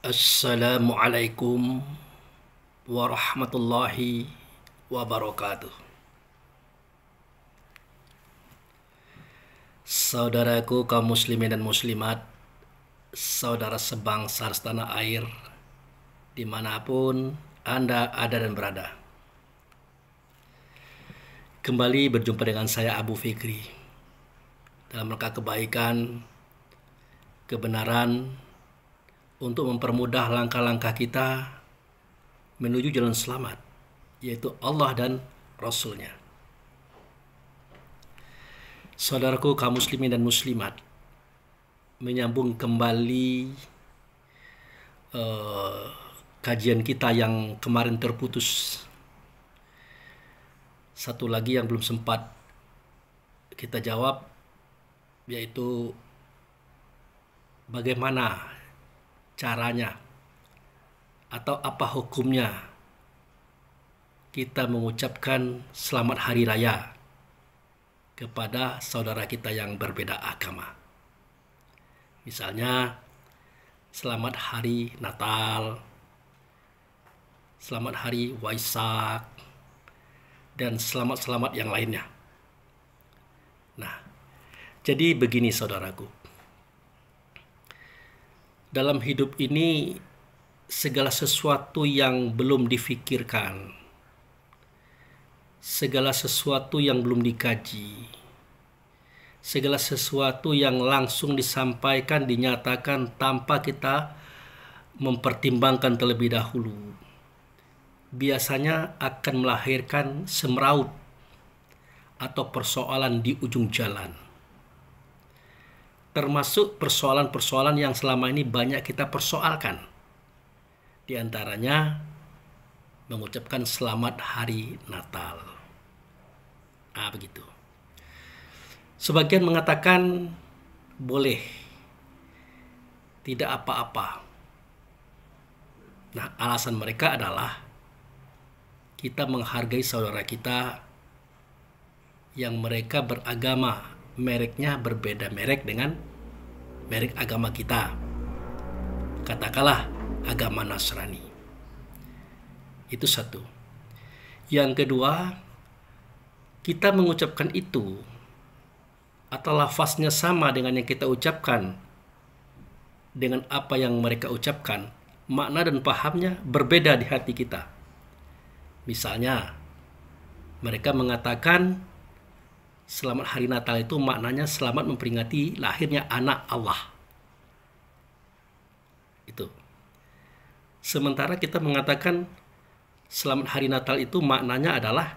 Assalamualaikum warahmatullahi wabarakatuh. Saudaraku kaum muslimin dan muslimat, saudara sebangsa setanah air, dimanapun Anda ada dan berada. Kembali berjumpa dengan saya Abu Fikri dalam rangka kebaikan, kebenaran, untuk mempermudah langkah-langkah kita menuju jalan selamat, yaitu Allah dan Rasul-Nya. Saudaraku kaum muslimin dan muslimat, menyambung kembali kajian kita yang kemarin terputus. Satu lagi yang belum sempat kita jawab, yaitu bagaimana caranya atau apa hukumnya kita mengucapkan selamat hari raya kepada saudara kita yang berbeda agama. Misalnya selamat hari Natal, selamat hari Waisak, dan selamat-selamat yang lainnya. Nah, jadi begini saudaraku. Dalam hidup ini, segala sesuatu yang belum difikirkan, segala sesuatu yang belum dikaji, segala sesuatu yang langsung disampaikan, dinyatakan tanpa kita mempertimbangkan terlebih dahulu, biasanya akan melahirkan semeraut atau persoalan di ujung jalan. Termasuk persoalan-persoalan yang selama ini banyak kita persoalkan. Di antaranya mengucapkan selamat hari Natal. Begitu. Sebagian mengatakan boleh, tidak apa-apa. Nah, alasan mereka adalah kita menghargai saudara kita yang mereka beragama, mereknya berbeda merek dengan merek agama kita. Katakanlah agama Nasrani. Itu satu. Yang kedua, kita mengucapkan itu atau lafaznya sama dengan yang kita ucapkan dengan apa yang mereka ucapkan, makna dan pahamnya berbeda di hati kita. Misalnya, mereka mengatakan selamat hari Natal itu maknanya selamat memperingati lahirnya anak Allah. Itu. Sementara kita mengatakan selamat hari Natal itu maknanya adalah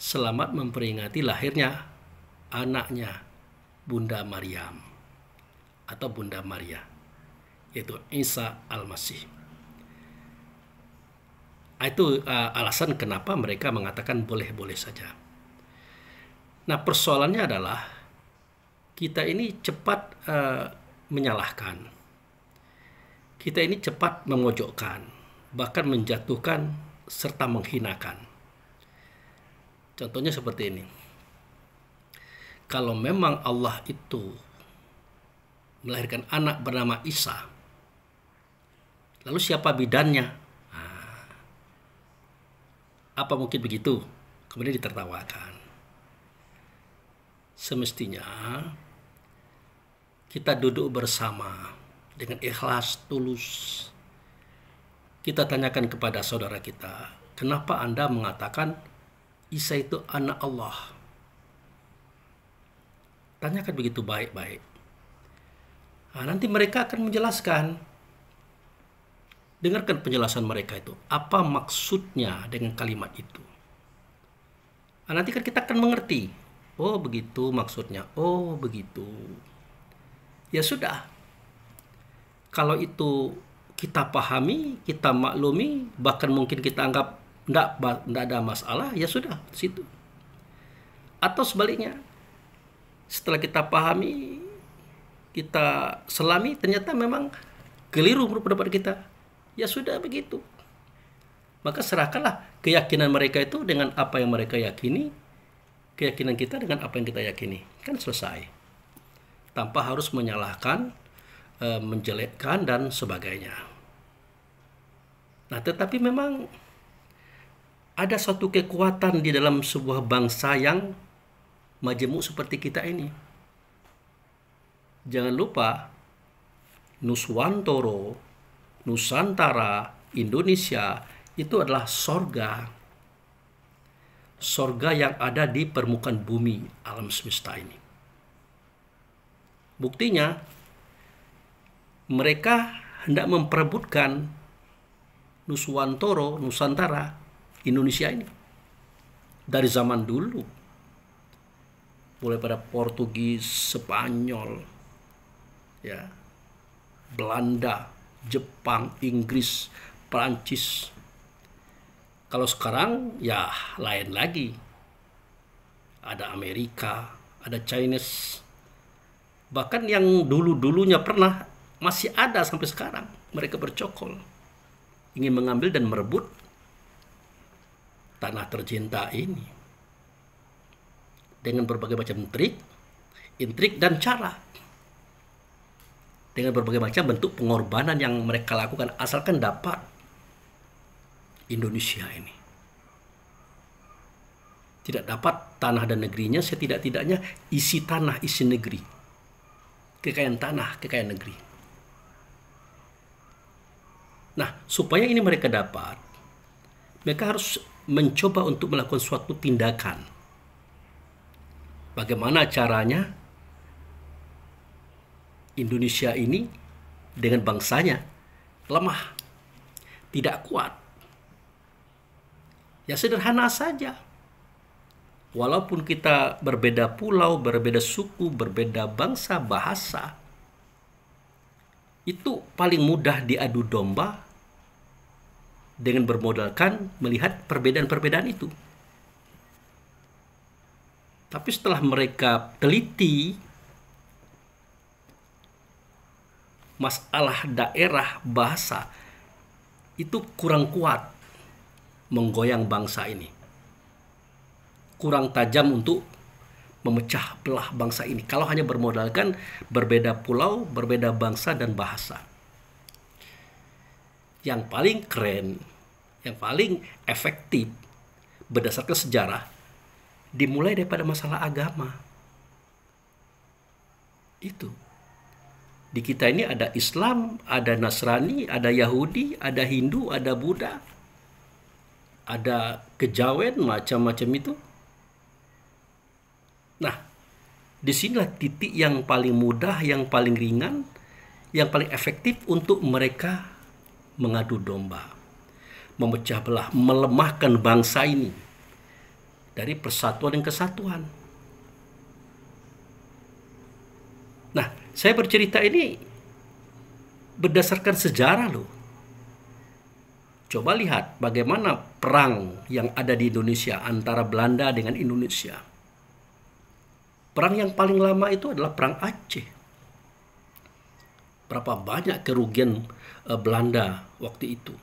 selamat memperingati lahirnya anaknya Bunda Maryam atau Bunda Maria, yaitu Isa Al-Masih. Itu alasan kenapa mereka mengatakan boleh-boleh saja. Nah, persoalannya adalah kita ini cepat menyalahkan. Kita ini cepat memojokkan, bahkan menjatuhkan serta menghinakan. Contohnya seperti ini. Kalau memang Allah itu melahirkan anak bernama Isa, lalu siapa bidannya? Apa mungkin begitu? Kemudian ditertawakan. Semestinya kita duduk bersama dengan ikhlas, tulus. Kita tanyakan kepada saudara kita, kenapa Anda mengatakan Isa itu anak Allah? Tanyakan begitu baik-baik. Nanti mereka akan menjelaskan. Dengarkan penjelasan mereka itu. Apa maksudnya dengan kalimat itu? Nanti kan kita akan mengerti. Oh begitu maksudnya. Oh begitu. Ya sudah. Kalau itu kita pahami, kita maklumi, bahkan mungkin kita anggap tidak ada masalah, ya sudah di situ. Atau sebaliknya, setelah kita pahami, kita selami, ternyata memang keliru menurut pendapat kita. Ya sudah begitu. Maka serahkanlah keyakinan mereka itu dengan apa yang mereka yakini, keyakinan kita dengan apa yang kita yakini. Kan selesai. Tanpa harus menyalahkan, menjelekkan, dan sebagainya. Nah, tetapi memang ada satu kekuatan di dalam sebuah bangsa yang majemuk seperti kita ini. Jangan lupa, Nuswantoro, Nusantara, Indonesia itu adalah sorga. Sorga yang ada di permukaan bumi alam semesta ini. Buktinya, mereka hendak memperebutkan Nuswantoro, Nusantara, Indonesia ini. Dari zaman dulu. Mulai pada Portugis, Spanyol, ya, Belanda, Jepang, Inggris, Perancis. Kalau sekarang ya lain lagi. Ada Amerika, ada Chinese. Bahkan yang dulu-dulunya pernah masih ada sampai sekarang. Mereka bercokol. Ingin mengambil dan merebut tanah tercinta ini. Dengan berbagai macam trik, intrik, dan cara. Dengan berbagai macam bentuk pengorbanan yang mereka lakukan asalkan dapat Indonesia ini. Tidak dapat tanah dan negerinya, setidak-tidaknya isi tanah, isi negeri. Kekayaan tanah, kekayaan negeri. Nah, supaya ini mereka dapat, mereka harus mencoba untuk melakukan suatu tindakan. Bagaimana caranya Indonesia ini dengan bangsanya lemah, tidak kuat. Ya sederhana saja. Walaupun kita berbeda pulau, berbeda suku, berbeda bangsa, bahasa, itu paling mudah diadu domba dengan bermodalkan melihat perbedaan-perbedaan itu. Tapi setelah mereka teliti masalah daerah, bahasa, itu kurang kuat menggoyang bangsa ini. Kurang tajam untuk memecah belah bangsa ini. Kalau hanya bermodalkan berbeda pulau, berbeda bangsa dan bahasa. Yang paling keren, yang paling efektif berdasarkan sejarah, dimulai daripada masalah agama. Itu. Di kita ini ada Islam, ada Nasrani, ada Yahudi, ada Hindu, ada Buddha, ada kejawen, macam-macam itu. Nah, disinilah titik yang paling mudah, yang paling ringan, yang paling efektif untuk mereka mengadu domba, memecah belah, melemahkan bangsa ini dari persatuan dan kesatuan. Nah, saya bercerita ini berdasarkan sejarah loh. Coba lihat bagaimana perang yang ada di Indonesia antara Belanda dengan Indonesia. Perang yang paling lama itu adalah Perang Aceh. Berapa banyak kerugian Belanda waktu itu.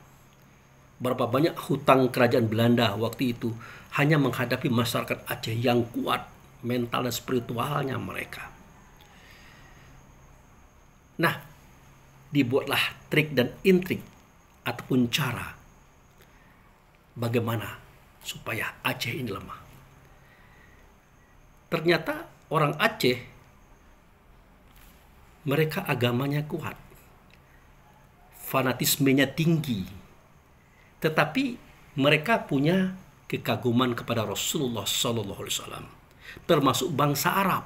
Berapa banyak hutang kerajaan Belanda waktu itu hanya menghadapi masyarakat Aceh yang kuat mental dan spiritualnya mereka. Nah, dibuatlah trik dan intrik ataupun cara bagaimana supaya Aceh ini lemah. Ternyata orang Aceh mereka agamanya kuat, fanatismenya tinggi, tetapi mereka punya kekaguman kepada Rasulullah SAW, termasuk bangsa Arab.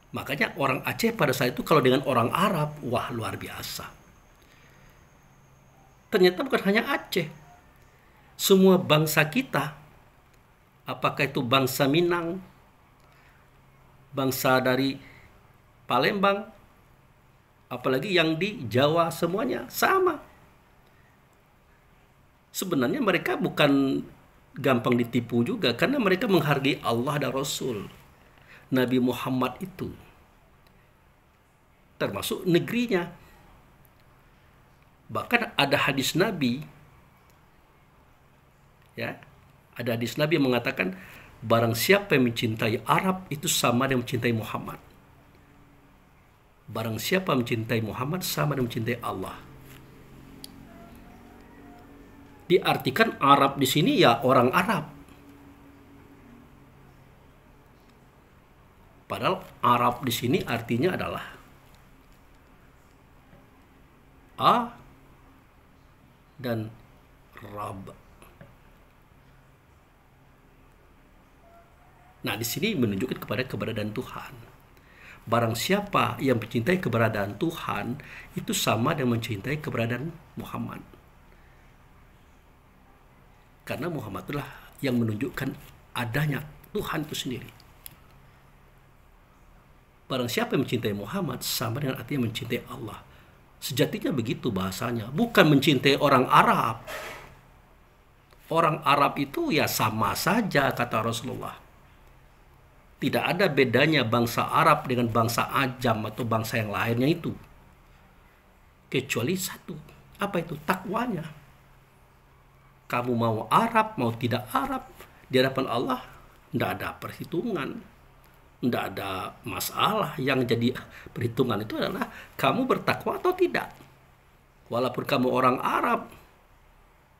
Makanya orang Aceh pada saat itu kalau dengan orang Arab, wah luar biasa. Ternyata bukan hanya Aceh, semua bangsa kita, apakah itu bangsa Minang, bangsa dari Palembang, apalagi yang di Jawa, semuanya sama. Sebenarnya mereka bukan gampang ditipu juga, karena mereka menghargai Allah dan Rasul. Nabi Muhammad itu termasuk negerinya. Bahkan ada hadis Nabi, ya, ada hadis Nabi yang mengatakan barang siapa yang mencintai Arab itu sama dengan mencintai Muhammad. Barang siapa mencintai Muhammad sama dengan mencintai Allah. Diartikan Arab di sini ya orang Arab. Padahal Arab di sini artinya adalah A dan Rab. Nah, di sini menunjukkan kepada keberadaan Tuhan. Barang siapa yang mencintai keberadaan Tuhan, itu sama dengan mencintai keberadaan Muhammad. Karena Muhammad itulah yang menunjukkan adanya Tuhan itu sendiri. Barang siapa yang mencintai Muhammad, sama dengan artinya mencintai Allah. Sejatinya begitu bahasanya. Bukan mencintai orang Arab. Orang Arab itu ya sama saja, kata Rasulullah. Tidak ada bedanya bangsa Arab dengan bangsa Ajam atau bangsa yang lainnya itu. Kecuali satu. Apa itu? Takwanya. Kamu mau Arab, mau tidak Arab, di hadapan Allah tidak ada perhitungan. Tidak ada masalah. Yang jadi perhitungan itu adalah kamu bertakwa atau tidak. Walaupun kamu orang Arab,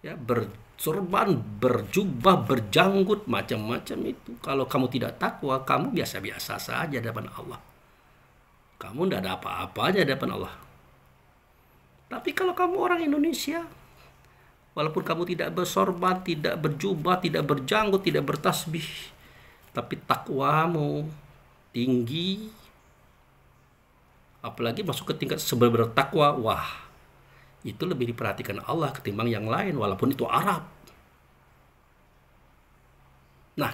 ya, bersorban, berjubah, berjanggut, macam-macam itu. Kalau kamu tidak takwa, kamu biasa-biasa saja di hadapan Allah. Kamu tidak ada apa-apanya di hadapan Allah. Tapi kalau kamu orang Indonesia, walaupun kamu tidak bersorban, tidak berjubah, tidak berjanggut, tidak bertasbih, tapi takwamu tinggi, apalagi masuk ke tingkat sebenar-benar takwa, wah, itu lebih diperhatikan Allah ketimbang yang lain, walaupun itu Arab. Nah,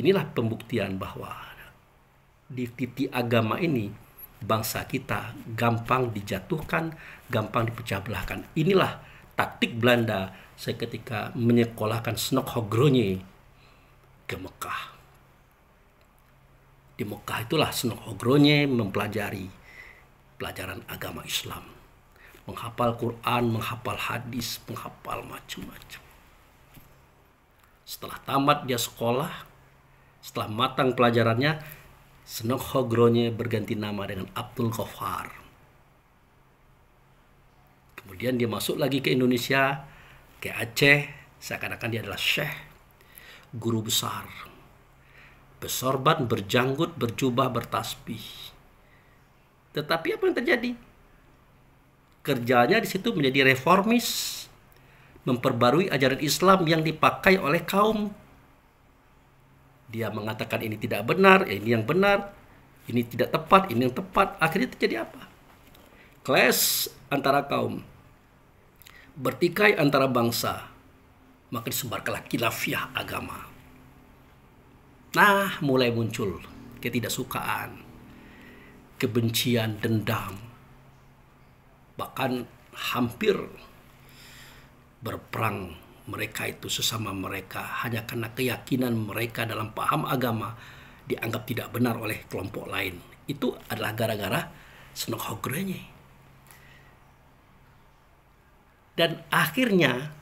inilah pembuktian bahwa di titik agama ini, bangsa kita gampang dijatuhkan, gampang dipecah belahkan. Inilah taktik Belanda seketika menyekolahkan Snok Hogronje ke Mekah. Di Mekah itulah Snok Hogronje mempelajari pelajaran agama Islam. Menghafal Quran, menghafal hadis, menghafal macam-macam. Setelah tamat dia sekolah, setelah matang pelajarannya, Snok Hogronje berganti nama dengan Abdul Ghaffar. Kemudian dia masuk lagi ke Indonesia, ke Aceh, seakan-akan dia adalah syekh, guru besar. Bersorban, berjanggut, berjubah, bertasbih. Tetapi apa yang terjadi? Kerjanya di situ menjadi reformis, memperbarui ajaran Islam yang dipakai oleh kaum. Dia mengatakan ini tidak benar, ini yang benar, ini tidak tepat, ini yang tepat. Akhirnya terjadi apa? Clash antara kaum, bertikai antara bangsa, maka disebarkanlah khilafiyah agama. Nah, mulai muncul ketidaksukaan, kebencian, dendam, bahkan hampir berperang mereka itu sesama mereka hanya karena keyakinan mereka dalam paham agama dianggap tidak benar oleh kelompok lain. Itu adalah gara-gara Snok Hogronje. Dan akhirnya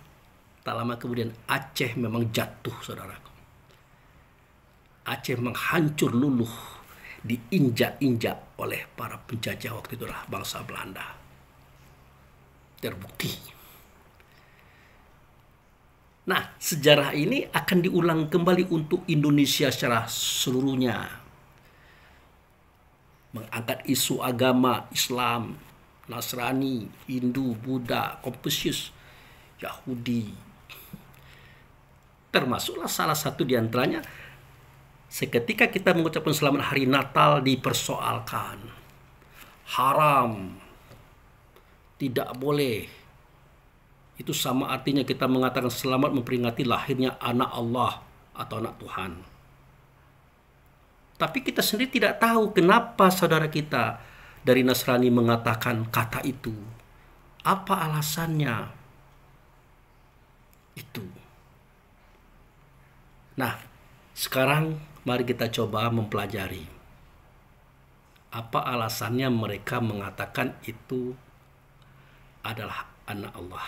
tak lama kemudian Aceh memang jatuh, saudaraku. Aceh menghancur luluh, diinjak-injak oleh para penjajah waktu itulah bangsa Belanda. Terbukti. Nah, sejarah ini akan diulang kembali untuk Indonesia secara seluruhnya. Mengangkat isu agama Islam, Nasrani, Hindu, Buddha, Konfusius, Yahudi. Termasuklah salah satu di antaranya, seketika kita mengucapkan selamat hari Natal dipersoalkan. Haram. Tidak boleh. Itu sama artinya kita mengatakan selamat memperingati lahirnya anak Allah atau anak Tuhan. Tapi kita sendiri tidak tahu kenapa saudara kita dari Nasrani mengatakan kata itu. Apa alasannya? Itu. Nah, sekarang mari kita coba mempelajari. Apa alasannya mereka mengatakan itu adalah anak Allah?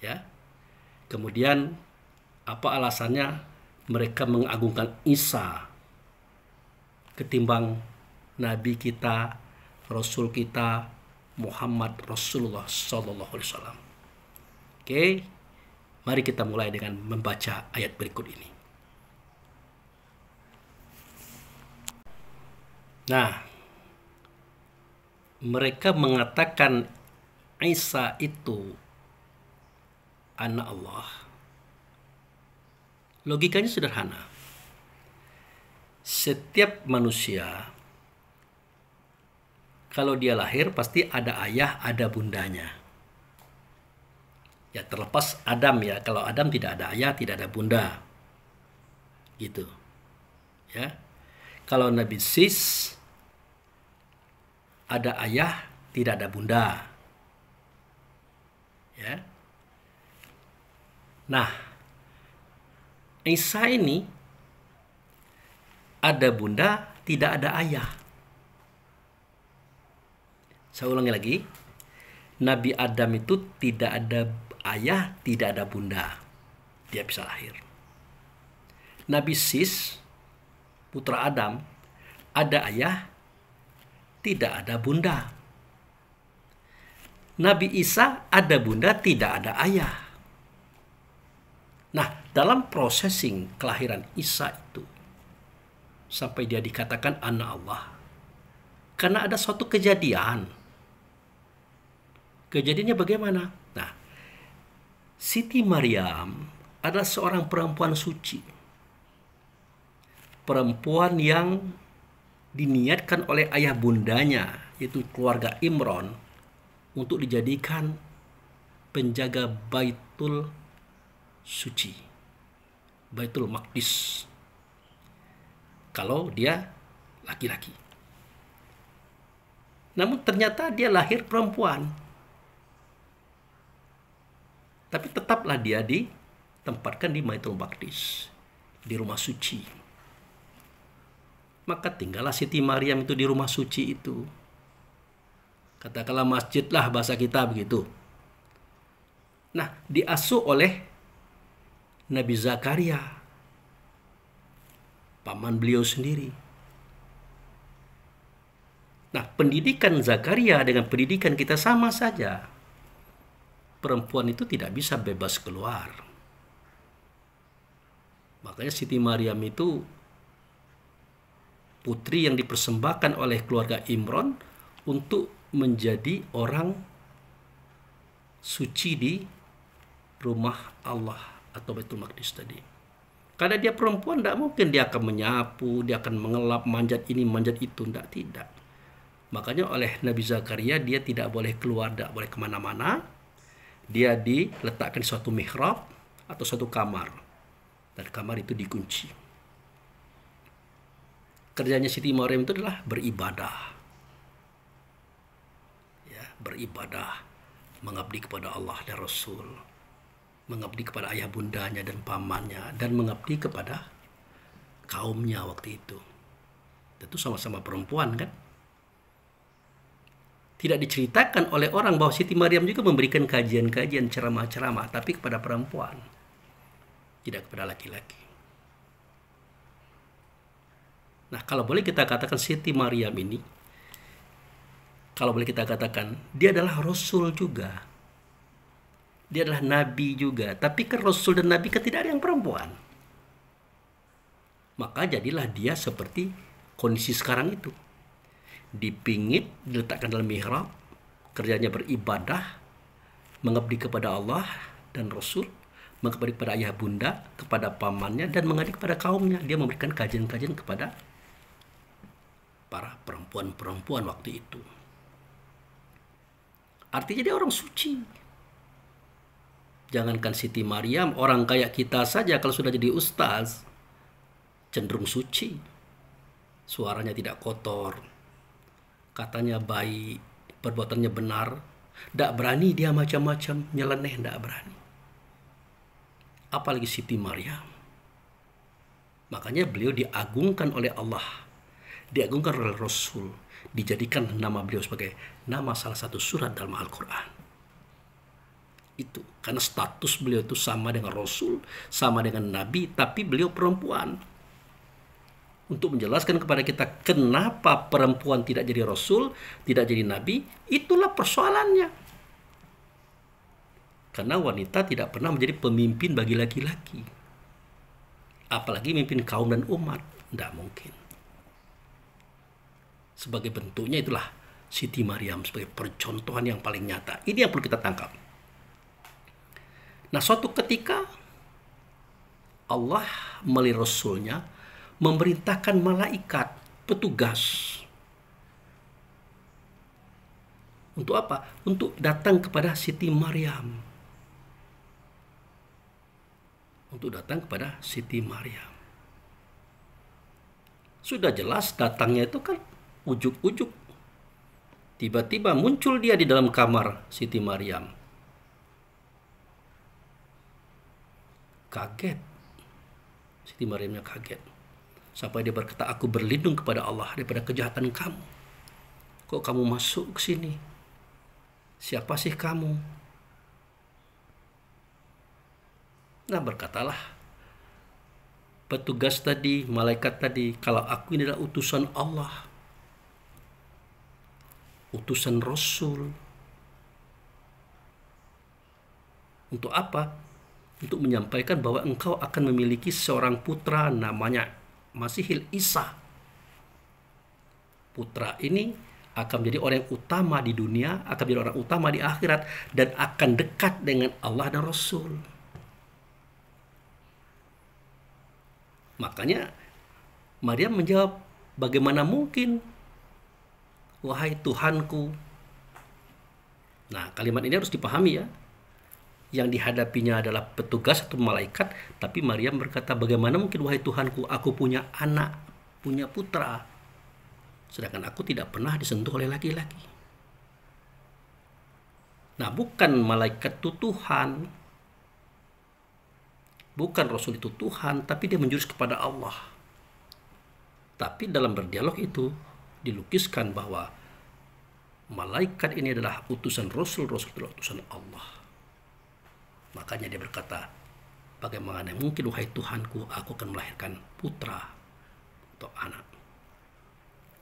Ya. Kemudian apa alasannya mereka mengagungkan Isa ketimbang Nabi kita, Rasul kita, Muhammad Rasulullah Sallallahu Alaihi Wasallam? Oke, mari kita mulai dengan membaca ayat berikut ini. Nah, mereka mengatakan Isa itu anak Allah. Logikanya sederhana. Setiap manusia, kalau dia lahir pasti ada ayah, ada bundanya. Ya terlepas Adam ya, kalau Adam tidak ada ayah, tidak ada bunda. Gitu. Ya. Kalau Nabi Sis ada ayah, tidak ada bunda. Ya. Nah, Isa ini ada bunda, tidak ada ayah. Saya ulangi lagi. Nabi Adam itu tidak ada ayah, tidak ada bunda. Dia bisa lahir. Nabi Sis, putra Adam, ada ayah, tidak ada bunda. Nabi Isa ada bunda, tidak ada ayah. Nah, dalam processing kelahiran Isa itu, sampai dia dikatakan anak Allah, karena ada suatu kejadian. Kejadiannya bagaimana? Nah, Siti Maryam adalah seorang perempuan suci. Perempuan yang diniatkan oleh ayah bundanya, yaitu keluarga Imron, untuk dijadikan penjaga Baitul Suci, Baitul Maqdis, kalau dia laki-laki. Namun ternyata dia lahir perempuan. Tapi tetaplah dia ditempatkan di Baitul Maqdis, di rumah suci. Maka tinggallah Siti Maryam itu di rumah suci itu. Katakanlah masjid lah bahasa kita begitu. Nah, diasuh oleh Nabi Zakaria, paman beliau sendiri. Nah, pendidikan Zakaria dengan pendidikan kita sama saja. Perempuan itu tidak bisa bebas keluar. Makanya Siti Maryam itu putri yang dipersembahkan oleh keluarga Imron untuk menjadi orang suci di rumah Allah atau Baitul Maqdis tadi. Karena dia perempuan, tidak mungkin dia akan menyapu, dia akan mengelap, manjat ini, manjat itu, tidak. Makanya oleh Nabi Zakaria dia tidak boleh keluar, tidak boleh kemana-mana. Dia diletakkan di suatu mihrab atau suatu kamar. Dan kamar itu dikunci. Kerjanya Siti Maryam itu adalah beribadah. Ya, beribadah, mengabdi kepada Allah dan Rasul, mengabdi kepada ayah bundanya dan pamannya, dan mengabdi kepada kaumnya waktu itu. Tentu sama-sama perempuan kan. Tidak diceritakan oleh orang bahwa Siti Maryam juga memberikan kajian-kajian, ceramah-ceramah, tapi kepada perempuan, tidak kepada laki-laki. Nah, kalau boleh kita katakan Siti Maryam ini, kalau boleh kita katakan, dia adalah Rasul juga. Dia adalah Nabi juga. Tapi kan Rasul dan Nabi kan tidak ada yang perempuan. Maka jadilah dia seperti kondisi sekarang itu. Dipingit, diletakkan dalam mihrab, kerjanya beribadah, mengabdi kepada Allah dan Rasul, mengabdi kepada ayah bunda, kepada pamannya, dan mengabdi kepada kaumnya. Dia memberikan kajian-kajian kepada para perempuan-perempuan waktu itu. Artinya dia orang suci. Jangankan Siti Maryam, orang kayak kita saja kalau sudah jadi ustaz, cenderung suci. Suaranya tidak kotor, katanya baik, perbuatannya benar, tidak berani dia macam-macam, nyeleneh, tidak berani. Apalagi Siti Maryam. Makanya beliau diagungkan oleh Allah, diagungkan oleh Rasul, dijadikan nama beliau sebagai nama salah satu surat dalam Al-Quran. Itu karena status beliau itu sama dengan Rasul, sama dengan Nabi, tapi beliau perempuan. Untuk menjelaskan kepada kita kenapa perempuan tidak jadi Rasul, tidak jadi Nabi, itulah persoalannya. Karena wanita tidak pernah menjadi pemimpin bagi laki-laki. Apalagi mimpin kaum dan umat. Tidak mungkin. Sebagai bentuknya itulah Siti Maryam sebagai percontohan yang paling nyata. Ini yang perlu kita tangkap. Nah, suatu ketika Allah melalui Rasulnya memerintahkan malaikat, petugas. Untuk apa? Untuk datang kepada Siti Maryam. Untuk datang kepada Siti Maryam. Sudah jelas datangnya itu kan ujuk-ujuk. Tiba-tiba muncul dia di dalam kamar Siti Maryam. Kaget. Siti Maryamnya kaget. Sampai dia berkata, aku berlindung kepada Allah daripada kejahatan kamu. Kok kamu masuk ke sini? Siapa sih kamu? Nah, berkatalah petugas tadi, malaikat tadi, kalau aku ini adalah utusan Allah. Utusan Rasul. Untuk apa? Untuk menyampaikan bahwa engkau akan memiliki seorang putra namanya Masihil Isa. Putra ini akan menjadi orang yang utama di dunia, akan menjadi orang utama di akhirat, dan akan dekat dengan Allah dan Rasul. Makanya Maryam menjawab, bagaimana mungkin, wahai Tuhanku. Nah, kalimat ini harus dipahami ya. Yang dihadapinya adalah petugas atau malaikat, tapi Maryam berkata, bagaimana mungkin wahai Tuhanku, aku punya anak, punya putra, sedangkan aku tidak pernah disentuh oleh laki-laki. Nah, bukan malaikat itu Tuhan, bukan Rasul itu Tuhan, tapi dia menjurus kepada Allah. Tapi dalam berdialog itu dilukiskan bahwa malaikat ini adalah utusan Rasul, Rasul adalah utusan Allah. Makanya dia berkata, bagaimana mungkin wahai Tuhanku, aku akan melahirkan putra atau anak,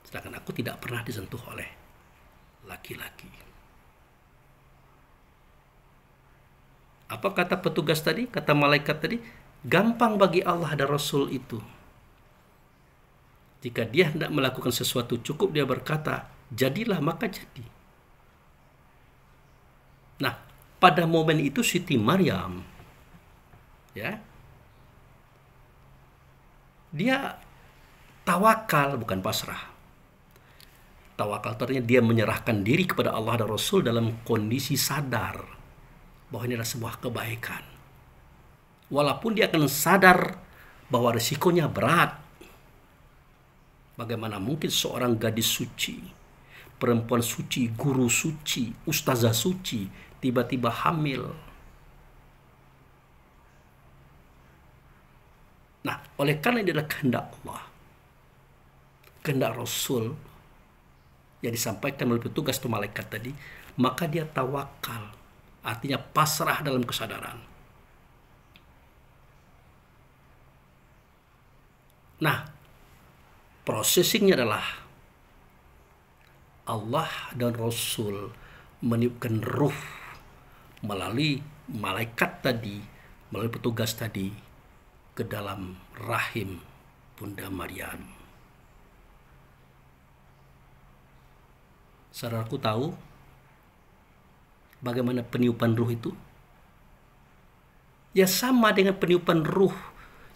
sedangkan aku tidak pernah disentuh oleh laki-laki. Apa kata petugas tadi, kata malaikat tadi? Gampang bagi Allah dan Rasul itu. Jika dia hendak melakukan sesuatu, cukup dia berkata, jadilah, maka jadi. Nah, pada momen itu Siti Maryam, ya, dia tawakal, bukan pasrah. Tawakal ternyata dia menyerahkan diri kepada Allah dan Rasul dalam kondisi sadar bahwa ini adalah sebuah kebaikan. Walaupun dia akan sadar bahwa risikonya berat. Bagaimana mungkin seorang gadis suci, perempuan suci, guru suci, ustazah suci, tiba-tiba hamil. Nah, oleh karena ini adalah kehendak Allah, kehendak Rasul yang disampaikan oleh petugas atau malaikat tadi, maka dia tawakal, artinya pasrah dalam kesadaran. Nah, prosesingnya adalah Allah dan Rasul meniupkan ruh melalui malaikat tadi, melalui petugas tadi, ke dalam rahim Bunda Maryam. Saudaraku tahu bagaimana peniupan ruh itu? Ya sama dengan peniupan ruh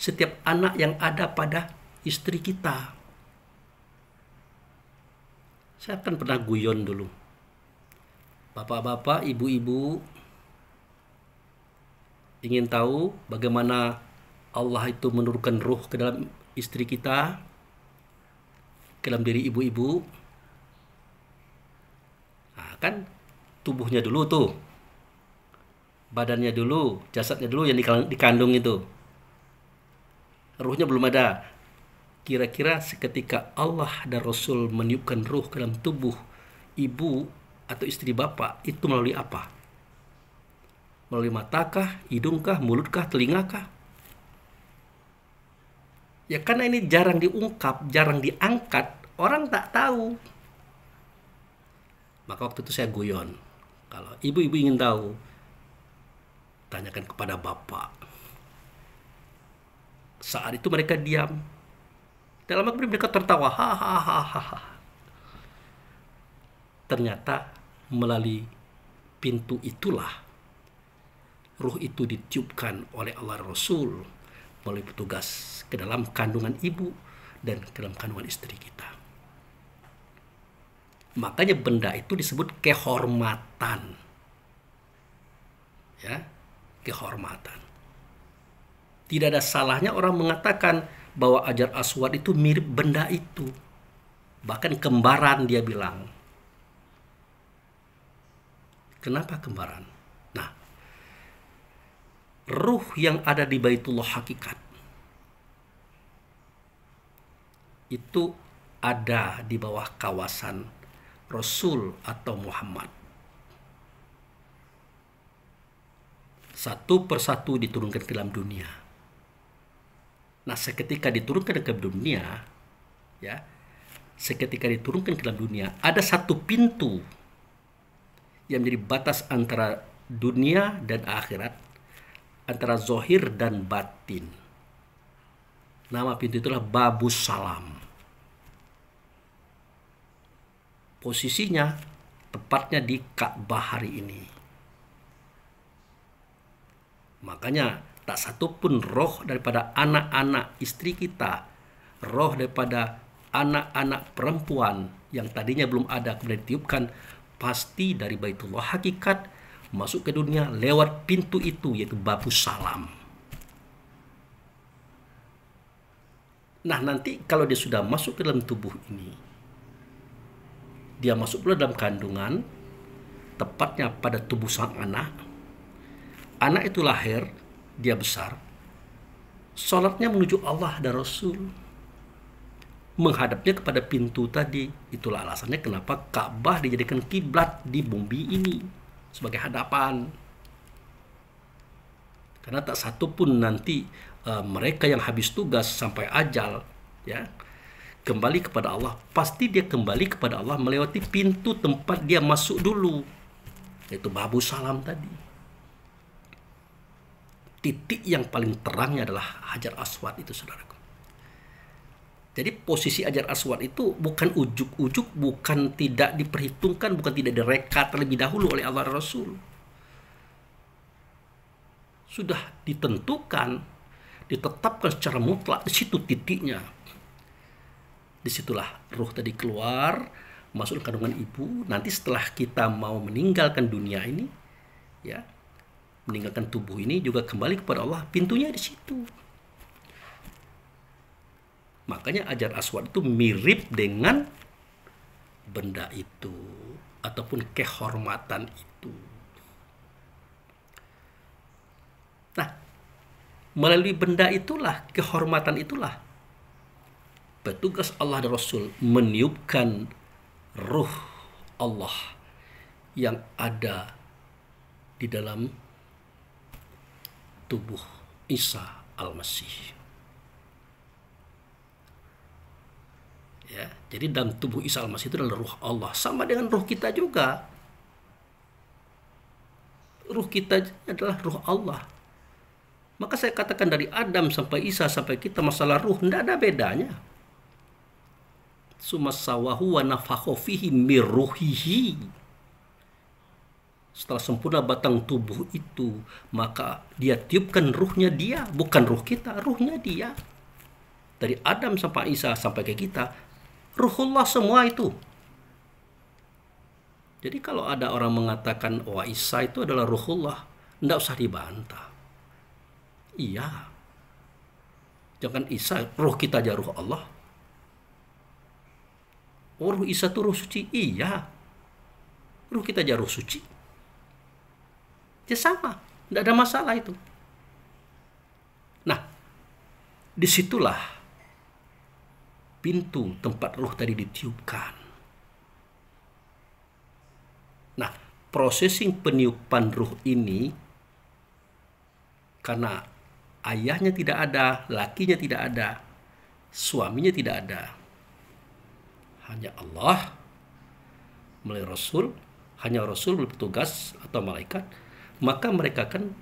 setiap anak yang ada pada istri kita. Saya kan pernah guyon dulu. Bapak-bapak, ibu-ibu, ingin tahu bagaimana Allah itu menurunkan ruh ke dalam istri kita, ke dalam diri ibu-ibu? Nah, kan tubuhnya dulu tuh, badannya dulu, jasadnya dulu yang dikandung itu. Ruhnya belum ada. Kira-kira seketika Allah dan Rasul meniupkan ruh ke dalam tubuh ibu atau istri bapak, itu melalui apa? Melalui matakah, hidungkah, mulutkah, telingakah? Ya karena ini jarang diungkap, jarang diangkat, orang tak tahu. Maka waktu itu saya guyon. Kalau ibu-ibu ingin tahu Tanyakan kepada Bapak. Saat itu mereka diam. Dalam waktu mereka tertawa. Hahaha. Ternyata melalui pintu itulah ruh itu ditiupkan oleh Allah Rasul melalui petugas ke dalam kandungan ibu dan ke dalam kandungan istri kita. Makanya benda itu disebut kehormatan. Ya, kehormatan. Tidak ada salahnya orang mengatakan bahwa Hajar Aswad itu mirip benda itu. Bahkan kembaran dia bilang. Kenapa kembaran? Nah, ruh yang ada di Baitullah hakikat itu ada di bawah kawasan Rasul atau Muhammad. Satu persatu diturunkan ke dalam dunia. Nah, seketika diturunkan ke dunia, ya, seketika diturunkan ke dalam dunia, ada satu pintu yang menjadi batas antara dunia dan akhirat, antara zohir dan batin. Nama pintu itulah Babus Salam. Posisinya tepatnya di Ka'bah hari ini. Makanya tak satu pun roh daripada anak-anak istri kita, roh daripada anak-anak perempuan yang tadinya belum ada kemudian ditiupkan, pasti dari Baitullah hakikat masuk ke dunia lewat pintu itu, yaitu Babus Salam. Nah, nanti kalau dia sudah masuk ke dalam tubuh ini, dia masuk pula dalam kandungan, tepatnya pada tubuh sang anak. Anak itu lahir, dia besar, sholatnya menuju Allah dan Rasul, menghadapnya kepada pintu tadi. Itulah alasannya kenapa Ka'bah dijadikan kiblat di bumi ini sebagai hadapan. Karena tak satu pun nanti mereka yang habis tugas sampai ajal, ya, kembali kepada Allah, pasti dia kembali kepada Allah melewati pintu tempat dia masuk dulu, yaitu Babus Salam tadi. Titik yang paling terangnya adalah Hajar Aswad itu, saudaraku. Jadi posisi Hajar Aswad itu bukan ujuk-ujuk, bukan tidak diperhitungkan, bukan tidak direka terlebih dahulu oleh Allah Rasul. Sudah ditentukan, ditetapkan secara mutlak, di situ titiknya. Disitulah ruh tadi keluar, masuk ke kandungan ibu. Nanti setelah kita mau meninggalkan dunia ini, ya, meninggalkan tubuh ini, juga kembali kepada Allah, pintunya di situ. Makanya Hajar Aswad itu mirip dengan benda itu ataupun kehormatan itu. Nah, melalui benda itulah, kehormatan itulah, petugas Allah dan Rasul meniupkan ruh Allah yang ada di dalam tubuh Isa Al-Masih. Ya, jadi dalam tubuh Isa Al-Masih itu adalah ruh Allah, sama dengan ruh kita juga. Ruh kita adalah ruh Allah. Maka saya katakan dari Adam sampai Isa sampai kita, masalah ruh tidak ada bedanya. Sumasawahu wa nafakho fihi mir ruhihi. Setelah sempurna batang tubuh itu, maka dia tiupkan ruhnya dia, bukan ruh kita, ruhnya dia. Dari Adam sampai Isa sampai ke kita, ruhullah semua itu. Jadi kalau ada orang mengatakan, wah Isa itu adalah ruhullah, tidak usah dibantah. Iya. Jangan Isa, ruh kita aja ruh Allah. Oh, ruh Isa itu ruh suci. Iya. Ruh kita aja ruh suci. Ya sama, tidak ada masalah itu. Nah, disitulah pintu tempat ruh tadi ditiupkan. Nah, prosesing peniupan ruh ini, karena ayahnya tidak ada, lakinya tidak ada, suaminya tidak ada, hanya Allah melalui Rasul, hanya Rasul bertugas atau malaikat, maka mereka akan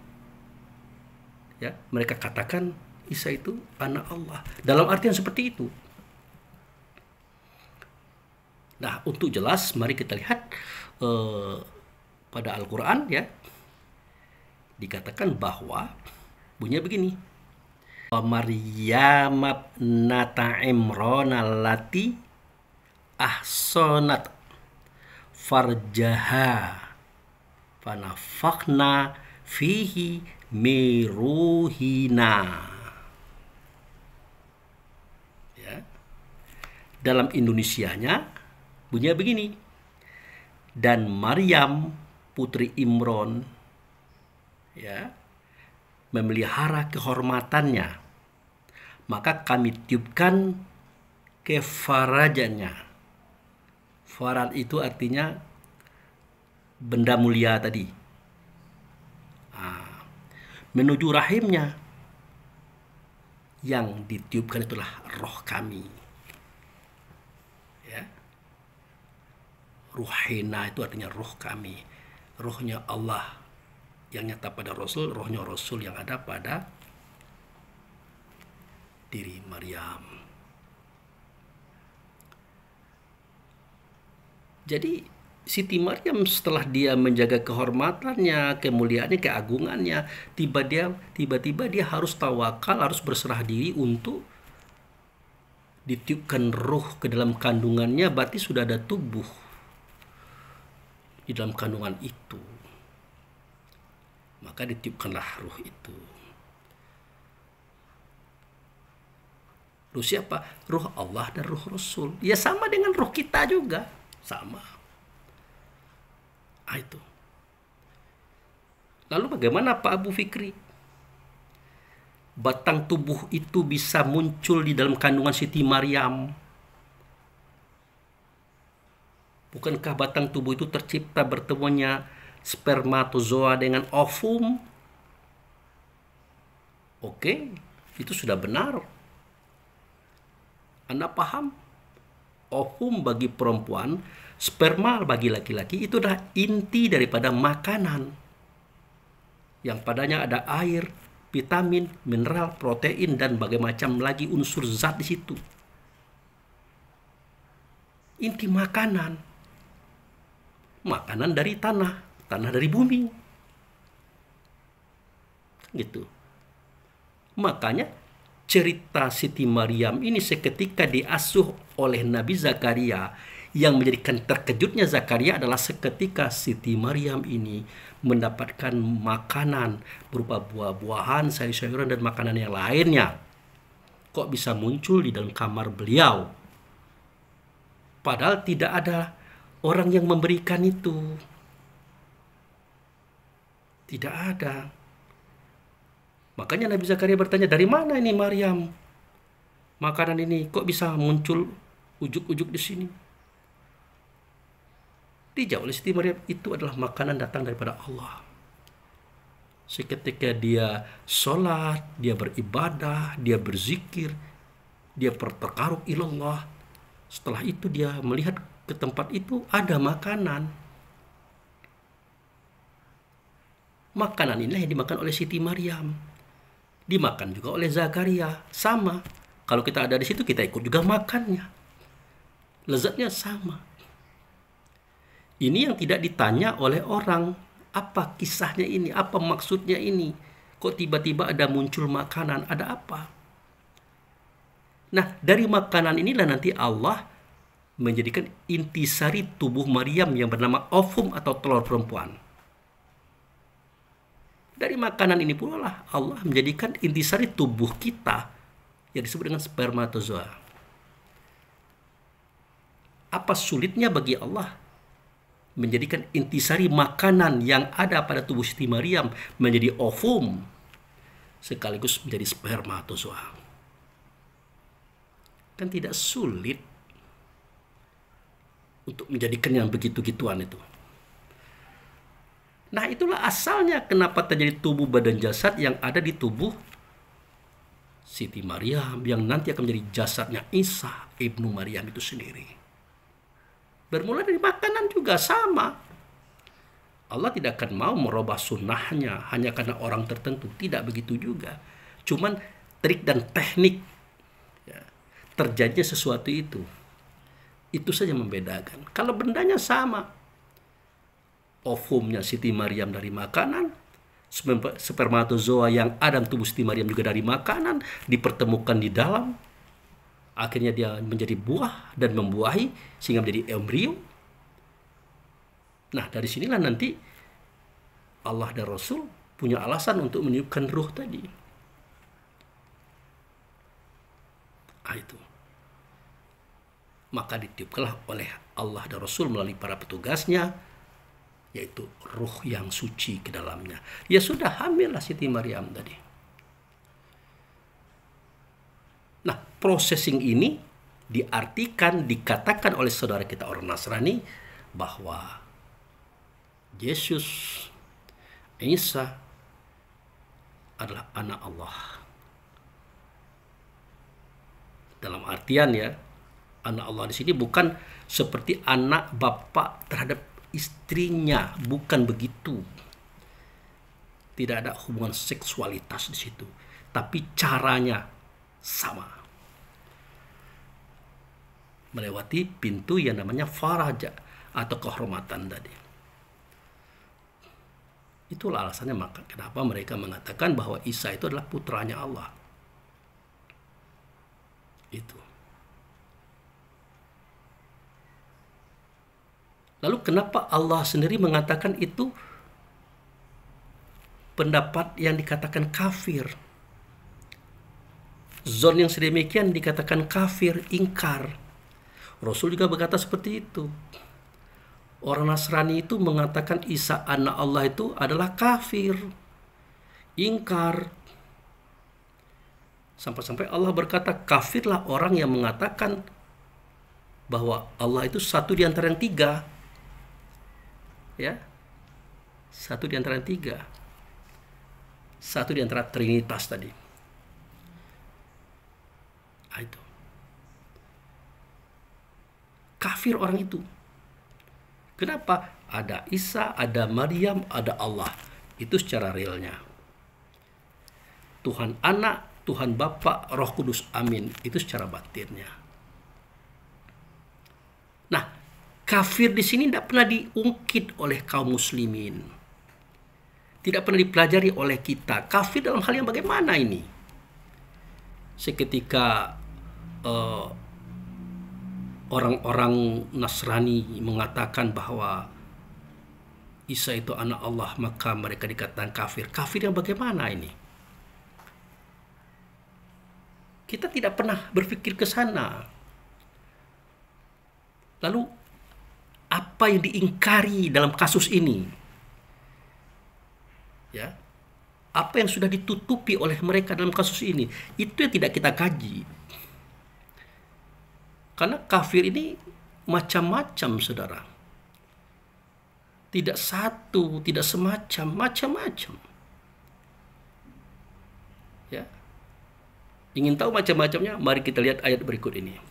Ya, mereka katakan Isa itu anak Allah. Dalam artian seperti itu. Nah, untuk jelas mari kita lihat pada Al-Qur'an ya. Dikatakan bahwa bunyinya begini. Maryam ibnata Imran allati ahsanat farjaha fanafakhna fihi miruhina. Ya. Dalam Indonesianya bunyinya begini. Dan Maryam putri Imron ya memelihara kehormatannya, maka kami tiupkan kefarajannya. Farad itu artinya benda mulia tadi. Menuju rahimnya, yang ditiupkan itulah roh kami. Ya. Ruhina itu artinya roh kami, rohnya Allah yang nyata pada Rasul, rohnya Rasul yang ada pada diri Maryam. Jadi Siti Maryam setelah dia menjaga kehormatannya, kemuliaannya, keagungannya, tiba-tiba dia harus tawakal, harus berserah diri untuk ditiupkan roh ke dalam kandungannya, berarti sudah ada tubuh di dalam kandungan itu. Maka ditiupkanlah ruh itu. Ruh siapa? Ruh Allah dan ruh Rasul. Ya sama dengan ruh kita juga. Sama. Itu. Lalu bagaimana Pak Abu Fikri? Batang tubuh itu bisa muncul di dalam kandungan Siti Maryam. Bukankah batang tubuh itu tercipta bertemunya spermatozoa dengan ovum? Oke, itu sudah benar. Anda paham? Ovum bagi perempuan, sperma bagi laki-laki itu adalah inti daripada makanan. Yang padanya ada air, vitamin, mineral, protein, dan berbagai macam lagi unsur zat di situ. Inti makanan. Makanan dari tanah dari bumi. Gitu. Makanya cerita Siti Maryam ini seketika diasuh oleh Nabi Zakaria. Yang menjadikan terkejutnya Zakaria adalah seketika Siti Maryam ini mendapatkan makanan berupa buah-buahan, sayur-sayuran, dan makanan yang lainnya. Kok bisa muncul di dalam kamar beliau? Padahal tidak ada orang yang memberikan itu. Tidak ada. Makanya Nabi Zakaria bertanya, dari mana ini Maryam? Makanan ini kok bisa muncul ujuk-ujuk di sini? Dijawab oleh Siti Maryam, itu adalah makanan datang daripada Allah. Seketika dia sholat, dia beribadah, dia berzikir, dia bertakarub ilallah. Setelah itu dia melihat ke tempat itu ada makanan. Makanan inilah yang dimakan oleh Siti Maryam. Dimakan juga oleh Zakaria. Sama. Kalau kita ada di situ, kita ikut juga makannya. Lezatnya sama. Ini yang tidak ditanya oleh orang. Apa kisahnya ini? Apa maksudnya ini? Kok tiba-tiba ada muncul makanan? Ada apa? Nah, dari makanan inilah nanti Allah menjadikan intisari tubuh Maryam yang bernama ovum atau telur perempuan. Dari makanan ini pula lah Allah menjadikan intisari tubuh kita yang disebut dengan spermatozoa. Apa sulitnya bagi Allah menjadikan intisari makanan yang ada pada tubuh Siti Maryam menjadi ovum sekaligus menjadi spermatozoa? Kan tidak sulit untuk menjadikan yang begitu-gituan itu. Nah, itulah asalnya kenapa terjadi tubuh badan jasad yang ada di tubuh Siti Maryam yang nanti akan menjadi jasadnya Isa ibnu Maryam itu sendiri. Bermula dari makanan juga sama. Allah tidak akan mau merubah sunnahnya hanya karena orang tertentu. Tidak begitu juga. Cuman trik dan teknik ya, terjadinya sesuatu itu saja membedakan. Kalau bendanya sama, ovumnya Siti Maryam dari makanan, spermatozoa yang ada dalam tubuh Siti Maryam juga dari makanan, dipertemukan di dalam, akhirnya dia menjadi buah dan membuahi sehingga menjadi embrio. Nah, dari sinilah nanti Allah dan Rasul punya alasan untuk meniupkan ruh tadi. Itu. Maka ditiupkanlah oleh Allah dan Rasul melalui para petugasnya, yaitu ruh yang suci ke dalamnya. Ya sudah, hamillah Siti Maryam tadi. Nah, processing ini dikatakan oleh saudara kita orang Nasrani bahwa Yesus, Isa adalah anak Allah. Dalam artian ya, anak Allah di sini bukan seperti anak bapak terhadap istrinya, bukan begitu. Tidak ada hubungan seksualitas di situ, tapi caranya sama. Melewati pintu yang namanya faraja atau kehormatan tadi. Itulah alasannya maka kenapa mereka mengatakan bahwa Isa itu adalah putranya Allah. Itu. Lalu kenapa Allah sendiri mengatakan itu pendapat yang dikatakan kafir? Zon yang sedemikian dikatakan kafir, ingkar. Rasul juga berkata seperti itu. Orang Nasrani itu mengatakan Isa anak Allah itu adalah kafir, ingkar. Sampai-sampai Allah berkata, kafirlah orang yang mengatakan bahwa Allah itu satu di antara yang tiga. Ya, satu di antara yang tiga. Satu di antara Trinitas tadi. Itu. Kafir orang itu. Kenapa? Ada Isa, ada Maryam, ada Allah. Itu secara realnya. Tuhan Anak, Tuhan Bapa, Roh Kudus, amin. Itu secara batinnya. Nah, kafir di sini tidak pernah diungkit oleh kaum muslimin. Tidak pernah dipelajari oleh kita. Kafir dalam hal yang bagaimana ini? Seketika orang-orang Nasrani mengatakan bahwa Isa itu anak Allah, maka mereka dikatakan kafir. Kafir yang bagaimana ini? Kita tidak pernah berpikir ke sana. Lalu, apa yang diingkari dalam kasus ini? Ya, apa yang sudah ditutupi oleh mereka dalam kasus ini? Itu yang tidak kita kaji. Karena kafir ini macam-macam, saudara. Tidak satu, tidak semacam, macam-macam. Ya. Ingin tahu macam-macamnya? Mari kita lihat ayat berikut ini.